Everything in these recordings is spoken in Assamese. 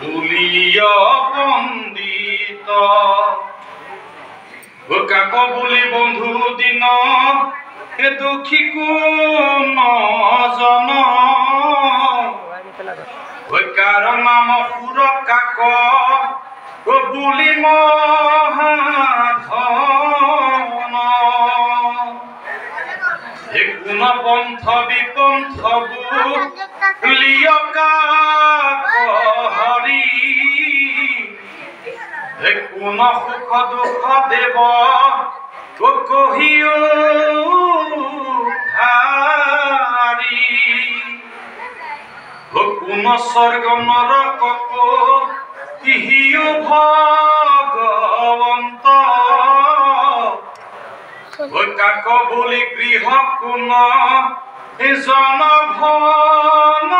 ভুলিয় বন্দিত কাক বুলি বন্ধু দিন এ দুখী কোন জন কাৰ নাম সুৰ কাক বুলি মহাধন কোন পন্থ বিপন্থবু লিয় কাক হৰি কোন সুখ দুখ দেব কহিও ধাৰি কোন স্বৰ্গ নৰকক কিহিও ভগৱন্ত কাক বুলি গৃহ কোন জন ভন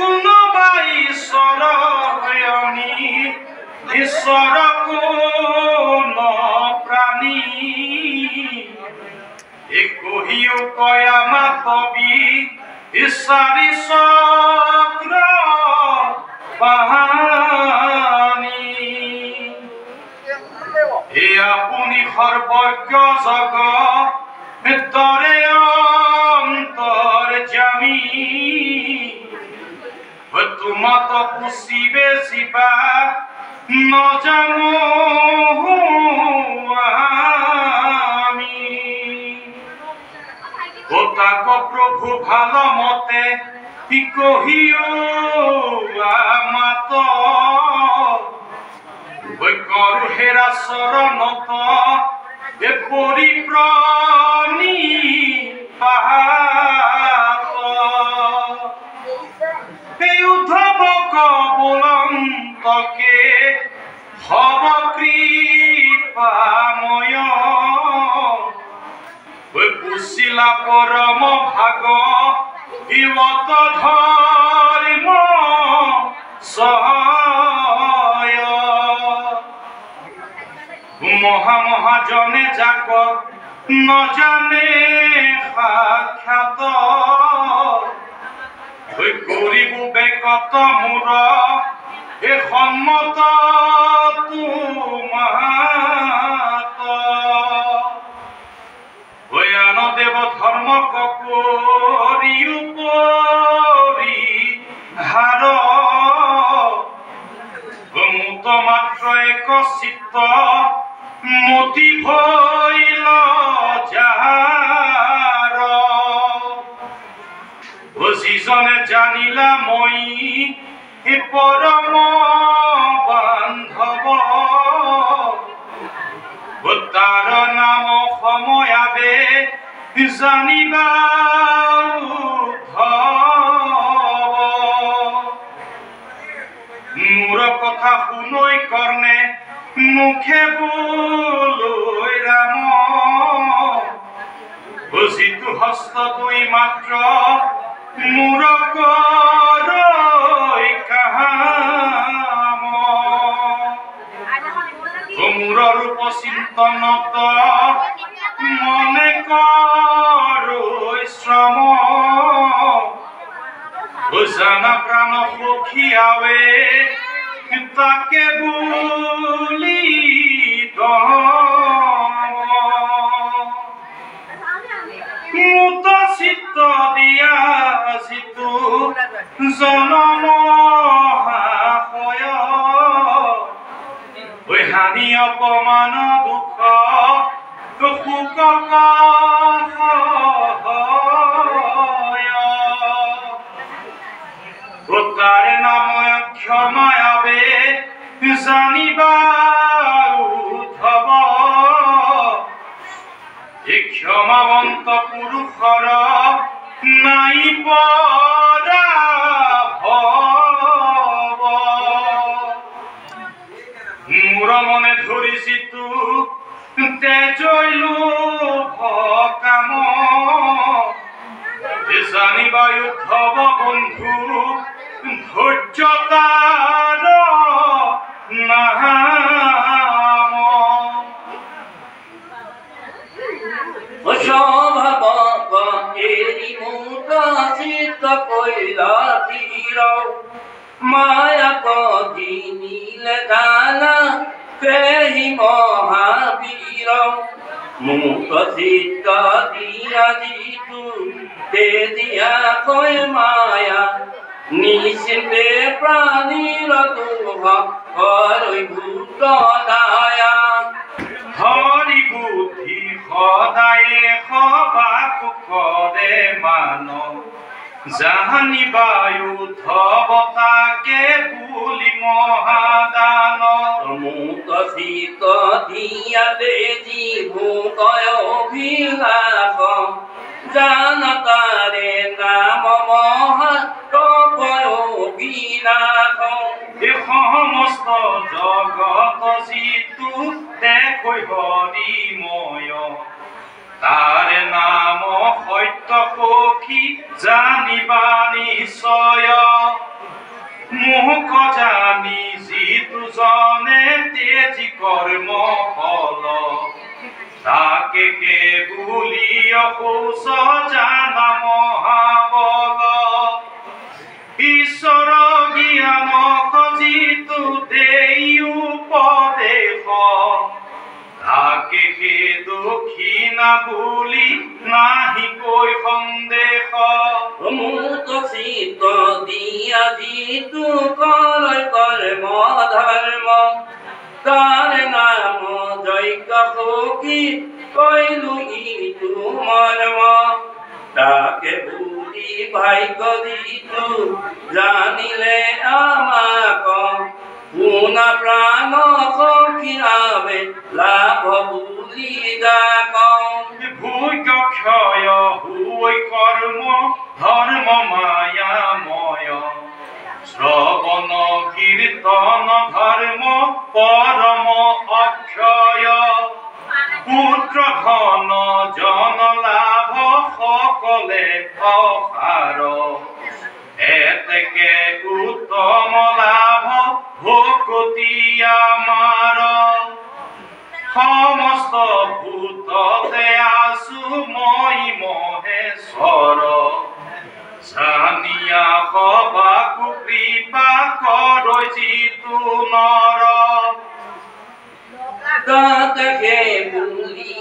কোনোবা ঈশ্বৰ ঈশ্বৰ কোন প্ৰাণী কহিও কয়া মাতবি ঈশ্বৰী চক্ৰ পাহানি আপুনি সৰ্বজ্ঞ জগ তৰে অন্তৰ্যামী তোমাত পুষিবে শিবা নজানো আমি তাক প্রভু ভাল মতে কহিও মাত করু হেরা শরণত এ পরিপ্রাণী পাহাত উদ্ধব কবলন্তকে ভব কৃপাময় পুষিলা পরম ভাগ ইমত ধর্ম সহায় মহামহাজনে যাক নজানে সাক্ষাৎ কৰিব বেকত মূৰ এ সন্মত তোমাত দেৱ ধৰ্ম কৰি উপৰি হাৰ মুত মাত্ৰ এক চিত্ত মতি ভৈল যাৰ যিজনে জানিলা মই পৰম বান্ধৱ তাৰ নাম সময়াবে জানিবা মোৰ কথা শুনৈ কৰ্ণে মুখে বোলৈ ৰাম যিটো হস্ত দুই মাত্ৰ মোৰ কৰৈ কাম মোৰ ৰূপ চিন্তনত মনে কৰৈ শ্ৰম জানা প্ৰাণ সখীয়াৱে তাকে বুলি মুত চিত্ত দিয়া যিটো জনম হানি অপমান দুখ সুখ তাৰে নাম ক্ষমায়াবে জানিবা উদ্ধৱ ক্ষমাবন্ত পুৰুষৰ নাই পৰা ভৱ মোৰ মনে ধৰি যিটো তেজৈলো কাম জানিবা উদ্ধৱ বন্ধু ধৈৰ্যতাৰ নাম স্বভাব এৰি মুত কৈলাসীৰ মায়া কদি নীলে দানা পেহি মহাবীৰ মুক্ত চিত্ত দিয়া যিটো তেজিয়া কৈ মায়া নিশ্চিন্তে প্ৰাণীৰ দুখ হৰৈ ভূত দায়া হৰি বুদ্ধি সদায়ে সবাক কৰে মানৱ জানিবায়ু ধবতাকে বুলি মহাদান মুক্ত চিত্ত দিয়া তেজি ভূতয় অভিলাষ জানতাৰে নাম মহা তপয় বিনাশ এই সমস্ত জগত যিটো দেখৈ হৰিময় তাৰে নাম সত্য সখী জানিবা নিশ্চয় মোক জানি যিটো জনে তেজি কৰ্ম ফল তাকে কে বুলি অসুচ জানা মহাবল ঈশ্বৰ জ্ঞানক যিটো দেই উপদেশ তাকে কে দক্ষিণা বুলি নাহি কৈ সন্দেহ মুক্ত চিত্ত দিয়া যিটো কৰে কৰ্ম ধৰ্ম তাৰ নাম যজ্ঞ সখী কৈলো ইটো মৰ্ম তাকে বুদ্ধি ভাগ্য যিটো জানিলে আমাক পুনা প্ৰাণ সখী আবে লাভ বুলি যাক ভোগ্য ক্ষয় হৈ কৰ্ম ধৰ্ম মায়াময় শ্ৰৱণ কীৰ্তন ধৰ্ম পৰম অক্ষয় পুত্ৰ ধন জন লাভ সকলে অসাৰ এতেকে উত্তম লাভ ভকতি আমাৰ সমস্ত ভূততে আছো মই মহেশ্বৰ জানিয়া সবাকো কৃপা কৰ যিটো নৰ তাকে বুলি